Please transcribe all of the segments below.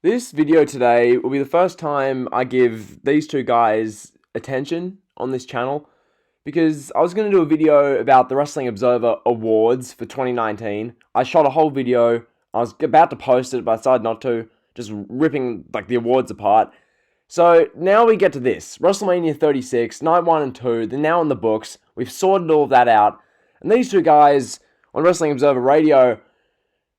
This video today will be the first time I give these two guys attention on this channel, because I was going to do a video about the Wrestling Observer Awards for 2019. I shot a whole video, I was about to post it, but I decided not to, just ripping the awards apart. So now we get to this, WrestleMania 36, night 1 and 2, they're now in the books, we've sorted all of that out, and these two guys on Wrestling Observer Radio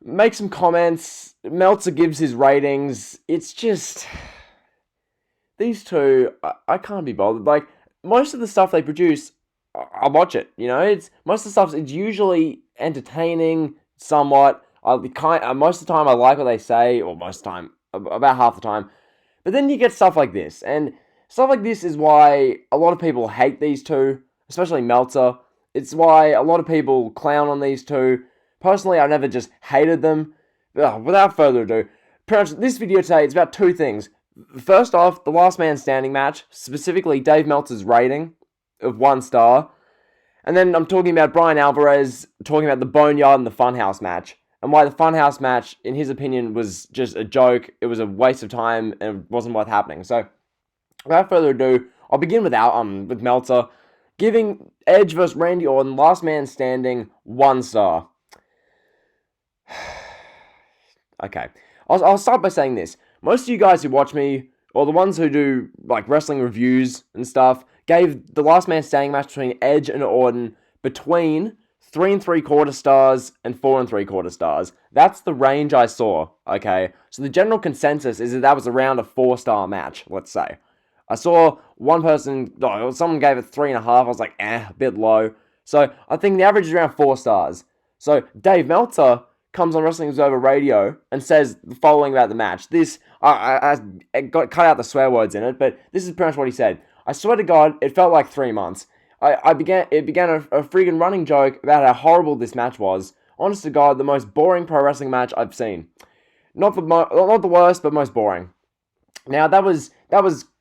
make some comments. Meltzer gives his ratings. It's just, these two, I can't be bothered. Most of the stuff they produce, I watch it, it's, most of the stuff, it's usually entertaining, somewhat. Most of the time I like what they say, or most of the time, about half the time. But then you get stuff like this, and stuff like this is why a lot of people hate these two, especially Meltzer. It's why a lot of people clown on these two. Personally, I never just hated them. Without further ado, pretty much this video today, it's about two things. First off, the Last Man Standing match, specifically Dave Meltzer's rating of 1 star. And then I'm talking about Brian Alvarez, talking about the Boneyard and the Funhouse match, and why the Funhouse match, in his opinion, was just a joke. It was a waste of time, and it wasn't worth happening. So, without further ado, I'll begin with Meltzer, giving Edge vs. Randy Orton, Last Man Standing, 1 star. Okay, I'll start by saying this. Most of you guys who watch me, or the ones who do wrestling reviews and stuff, gave the Last Man Standing match between Edge and Orton between 3 3/4 stars and 4 3/4 stars. That's the range I saw, okay? So the general consensus is that was around a 4-star match, let's say. I saw one person, someone gave it 3.5, I was like, a bit low. So I think the average is around 4 stars. So Dave Meltzer comes on Wrestling Observer Radio and says the following about the match. This, I got cut out the swear words in it, but this is pretty much what he said. I swear to God, it felt like 3 months. It began a freaking running joke about how horrible this match was. Honest to God, the most boring pro wrestling match I've seen. Not the worst, but most boring. Now that was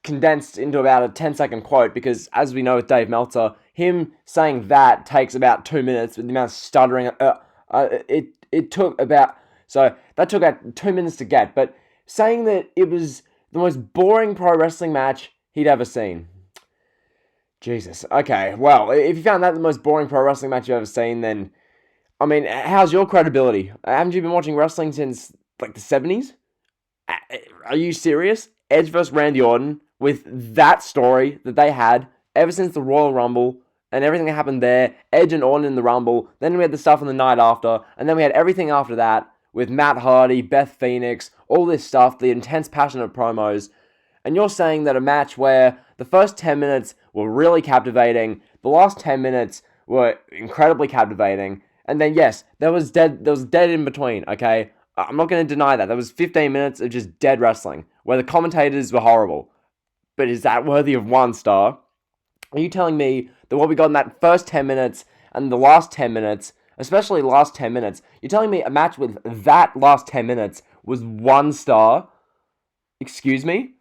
condensed into about a 10-second quote, because as we know with Dave Meltzer, him saying that takes about 2 minutes with the amount of stuttering. It took about 2 minutes to get, but saying that it was the most boring pro wrestling match he'd ever seen. Jesus. Okay, well, if you found that the most boring pro wrestling match you've ever seen, then, I mean, how's your credibility? Haven't you been watching wrestling since, the 70s? Are you serious? Edge vs. Randy Orton, with that story that they had ever since the Royal Rumble, and everything that happened there, Edge and Orton in the Rumble, then we had the stuff on the night after, and then we had everything after that, with Matt Hardy, Beth Phoenix, all this stuff, the intense, passionate promos, and you're saying that a match where the first 10 minutes were really captivating, the last 10 minutes were incredibly captivating, and then yes, there was dead in between, okay? I'm not going to deny that. There was 15 minutes of just dead wrestling, where the commentators were horrible. But is that worthy of 1 star? Are you telling me that what we got in that first 10 minutes and the last 10 minutes, especially the last 10 minutes, you're telling me a match with that last 10 minutes was 1 star? Excuse me?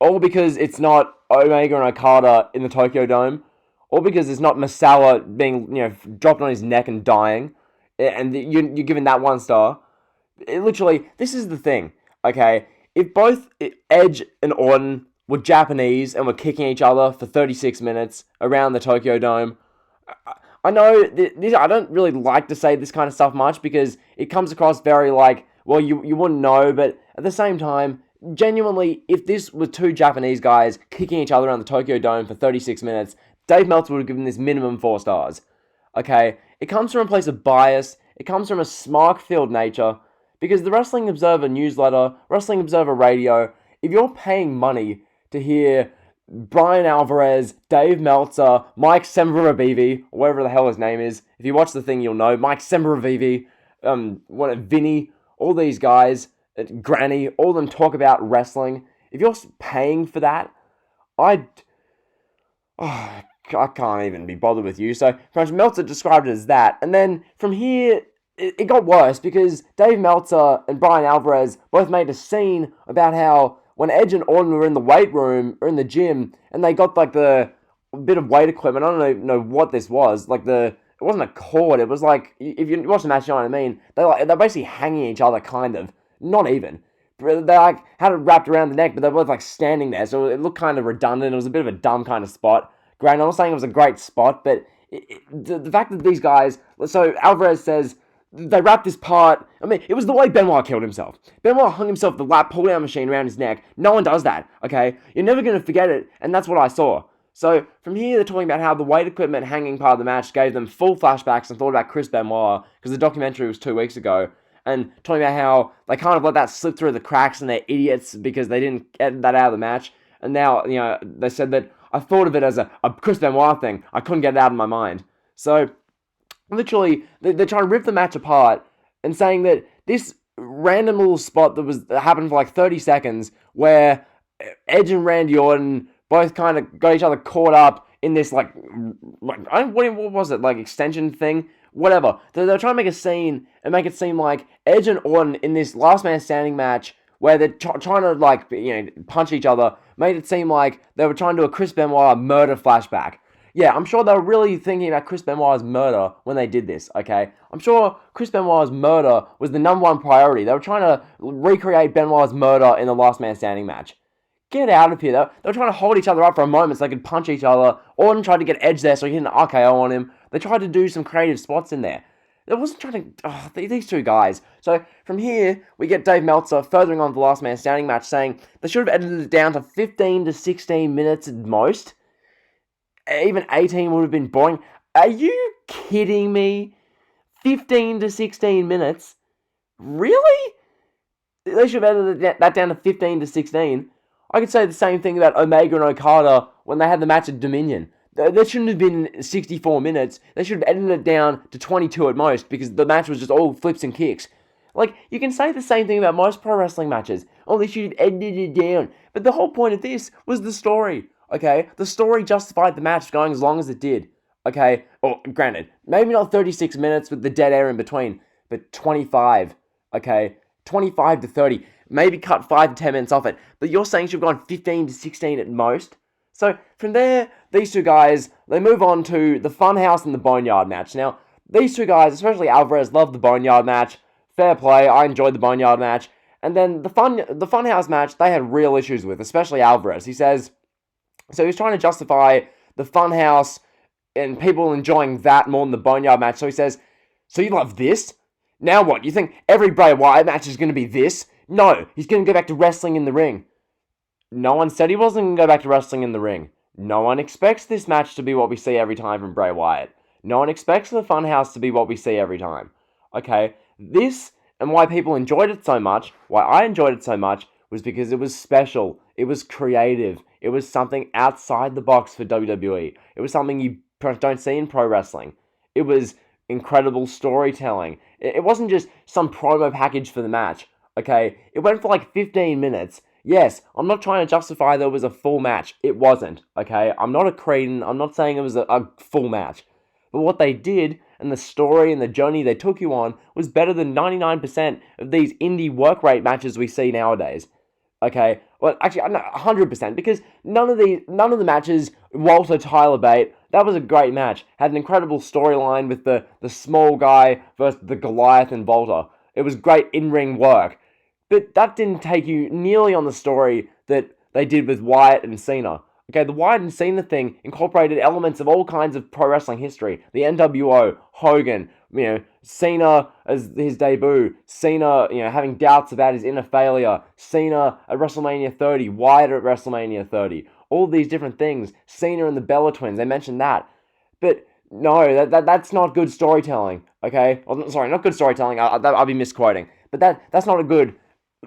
All because it's not Omega and Okada in the Tokyo Dome? Or because it's not Masala being, dropped on his neck and dying? And you're giving that 1 star? Literally, this is the thing, okay? If both Edge and Orton were Japanese and were kicking each other for 36 minutes around the Tokyo Dome, I know I don't really like to say this kind of stuff much, because it comes across very you wouldn't know, but at the same time, genuinely, if this were 2 Japanese guys kicking each other around the Tokyo Dome for 36 minutes, Dave Meltzer would have given this minimum 4 stars, okay? It comes from a place of bias, it comes from a smart-filled nature, because the Wrestling Observer newsletter, Wrestling Observer Radio, if you're paying money to hear Brian Alvarez, Dave Meltzer, Mike Sembravivi, or whatever the hell his name is, if you watch the thing you'll know, Mike Sembravivi, Vinny, all these guys, Granny, all of them talk about wrestling. If you're paying for that, I can't even be bothered with you. So, Meltzer described it as that, and then from here, it got worse, because Dave Meltzer and Brian Alvarez both made a scene about how when Edge and Orton were in the weight room or in the gym, and they got the bit of weight equipment, I don't even know what this was, it wasn't a cord, it was if you watch the match, you know what I mean, they're basically hanging each other, kind of, not even, like had it wrapped around the neck, but they're both like standing there, so it looked kind of redundant. It was a bit of a dumb kind of spot. Granted, I'm not saying it was a great spot, but the fact that these guys, so Alvarez says they wrapped this part. I mean, it was the way Benoit killed himself. Benoit hung himself with the lap pull-down machine around his neck. No one does that, okay? You're never going to forget it, and that's what I saw. So, from here, they're talking about how the weight equipment hanging part of the match gave them full flashbacks and thought about Chris Benoit, because the documentary was 2 weeks ago, and talking about how they kind of let that slip through the cracks and they're idiots because they didn't get that out of the match. And now, they said that I thought of it as a Chris Benoit thing. I couldn't get it out of my mind. So, literally, they're trying to rip the match apart and saying that this random little spot that happened for like 30 seconds where Edge and Randy Orton both kind of got each other caught up in this what was it, like extension thing? Whatever. They're trying to make a scene and make it seem like Edge and Orton in this last man standing match where they're trying to punch each other, made it seem like they were trying to do a Chris Benoit murder flashback. Yeah, I'm sure they were really thinking about Chris Benoit's murder when they did this, okay? I'm sure Chris Benoit's murder was the number one priority. They were trying to recreate Benoit's murder in the last man standing match. Get out of here. They were trying to hold each other up for a moment so they could punch each other. Orton tried to get Edge there so he hit an RKO on him. They tried to do some creative spots in there. It wasn't trying to... these two guys. So, from here, we get Dave Meltzer furthering on the last man standing match saying they should have edited it down to 15 to 16 minutes at most. Even 18 would have been boring. Are you kidding me? 15 to 16 minutes? Really? They should have edited that down to 15 to 16. I could say the same thing about Omega and Okada when they had the match at Dominion. That shouldn't have been 64 minutes. They should have edited it down to 22 at most because the match was just all flips and kicks. Like, you can say the same thing about most pro wrestling matches. Oh, they should have edited it down. But the whole point of this was the story, okay? The story justified the match going as long as it did, okay? Or, granted, maybe not 36 minutes with the dead air in between, but 25, okay? 25 to 30. Maybe cut 5 to 10 minutes off it. But you're saying should have gone 15 to 16 at most? So, from there, these two guys, they move on to the Funhouse and the Boneyard match. Now, these two guys, especially Alvarez, loved the Boneyard match. Fair play, I enjoyed the Boneyard match. And then the Funhouse match, they had real issues with, especially Alvarez. He says, so he's trying to justify the Funhouse and people enjoying that more than the Boneyard match. So he says, so you love this? Now what, you think every Bray Wyatt match is going to be this? No, he's going to go back to wrestling in the ring. No one said he wasn't going to go back to wrestling in the ring. No one expects this match to be what we see every time from Bray Wyatt. No one expects the Funhouse to be what we see every time. Okay, this, and why people enjoyed it so much, why I enjoyed it so much, was because it was special. It was creative. It was something outside the box for WWE. It was something you don't see in pro wrestling. It was incredible storytelling. It wasn't just some promo package for the match. Okay, it went for like 15 minutes. Yes, I'm not trying to justify that it was a full match. It wasn't, okay? I'm not a cretin. I'm not saying it was a full match. But what they did, and the story and the journey they took you on, was better than 99% of these indie work rate matches we see nowadays. Okay? Well, actually, no, 100%, because none of the matches, Walter, Tyler Bate, that was a great match. Had an incredible storyline with the small guy versus the Goliath and Walter. It was great in-ring work. But that didn't take you nearly on the story that they did with Wyatt and Cena. Okay, the Wyatt and Cena thing incorporated elements of all kinds of pro wrestling history. The NWO, Hogan, Cena as his debut, Cena, having doubts about his inner failure, Cena at WrestleMania 30, Wyatt at WrestleMania 30. All these different things. Cena and the Bella Twins, they mentioned that. But no, that's not good storytelling, okay? Oh, sorry, not good storytelling, I'll be misquoting. But that's not a good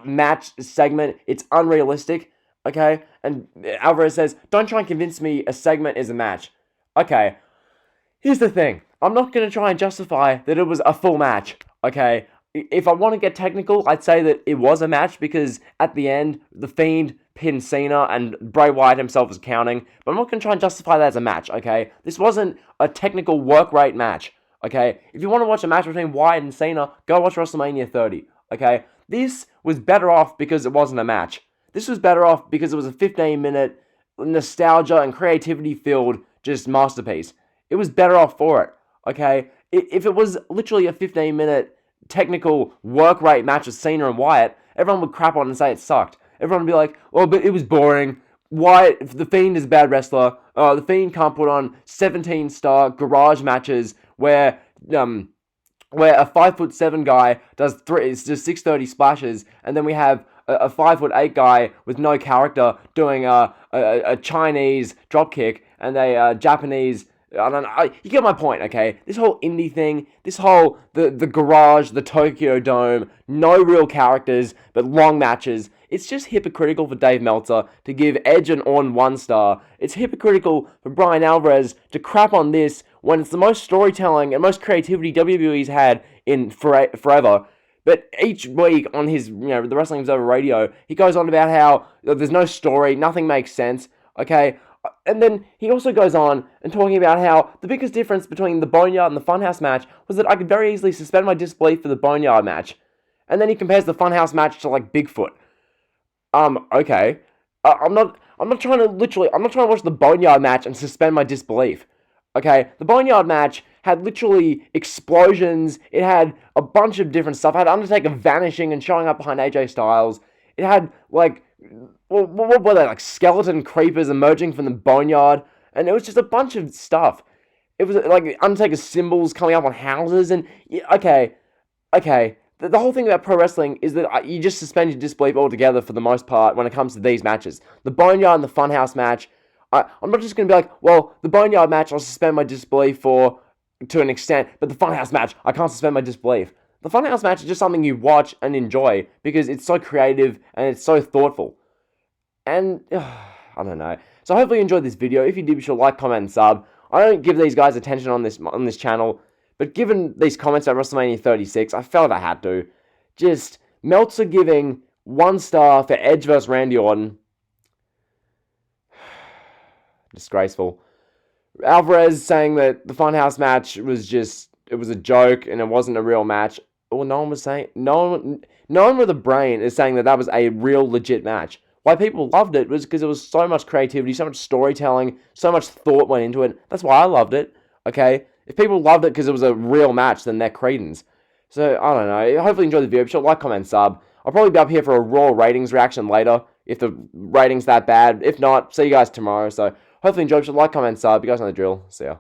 match segment. It's unrealistic, okay? And Alvarez says, don't try and convince me a segment is a match. Okay, here's the thing. I'm not going to try and justify that it was a full match, okay? If I want to get technical, I'd say that it was a match because at the end, The Fiend pinned Cena and Bray Wyatt himself was counting, but I'm not going to try and justify that as a match, okay? This wasn't a technical work rate match, okay? If you want to watch a match between Wyatt and Cena, go watch WrestleMania 30, okay? This was better off because it wasn't a match. This was better off because it was a 15-minute nostalgia and creativity-filled just masterpiece. It was better off for it, okay? If it was literally a 15-minute technical work rate match with Cena and Wyatt, everyone would crap on and say it sucked. Everyone would be like, oh, but it was boring. Wyatt, The Fiend is a bad wrestler. The Fiend can't put on 17-star garage matches where a 5'7" guy does 630 splashes, and then we have a 5'8" guy with no character doing a Chinese dropkick and a Japanese. I don't know. You get my point, okay? This whole indie thing, this whole the garage, the Tokyo Dome, no real characters but long matches. It's just hypocritical for Dave Meltzer to give Edge and Orton 1 star. It's hypocritical for Brian Alvarez to crap on this when it's the most storytelling and most creativity WWE's had in forever. But each week on his, the Wrestling Observer Radio, he goes on about how there's no story, nothing makes sense, okay? And then he also goes on and talking about how the biggest difference between the Boneyard and the Funhouse match was that I could very easily suspend my disbelief for the Boneyard match. And then he compares the Funhouse match to, like, Bigfoot. Okay. I'm not trying to watch the Boneyard match and suspend my disbelief. Okay? The Boneyard match had literally explosions. It had a bunch of different stuff. It had Undertaker vanishing and showing up behind AJ Styles. It had, like, what were they, like, skeleton creepers emerging from the Boneyard? And it was just a bunch of stuff. It was, like, Undertaker's symbols coming up on houses, and, okay. The whole thing about pro wrestling is that you just suspend your disbelief altogether for the most part when it comes to these matches. The Boneyard and the Funhouse match, I'm not just going to be like, well, the Boneyard match I'll suspend my disbelief for to an extent, but the Funhouse match, I can't suspend my disbelief. The Funhouse match is just something you watch and enjoy because it's so creative and it's so thoughtful. And, I don't know. So hopefully you enjoyed this video. If you did, be sure to like, comment, and sub. I don't give these guys attention on this channel, but given these comments at WrestleMania 36, I felt I had to. Just Meltzer giving 1 star for Edge vs. Randy Orton. Disgraceful. Alvarez saying that the Funhouse match was it was a joke and it wasn't a real match. Well, no one with a brain is saying that was a real legit match. Why people loved it was because there was so much creativity, so much storytelling, so much thought went into it. That's why I loved it, okay? If people loved it because it was a real match, then they're cretins. So, I don't know. Hopefully you enjoyed the video. Be sure to like, comment, sub. I'll probably be up here for a Raw ratings reaction later, if the rating's that bad. If not, see you guys tomorrow. So, hopefully you enjoyed. Be sure to like, comment, sub. You guys know the drill. See ya.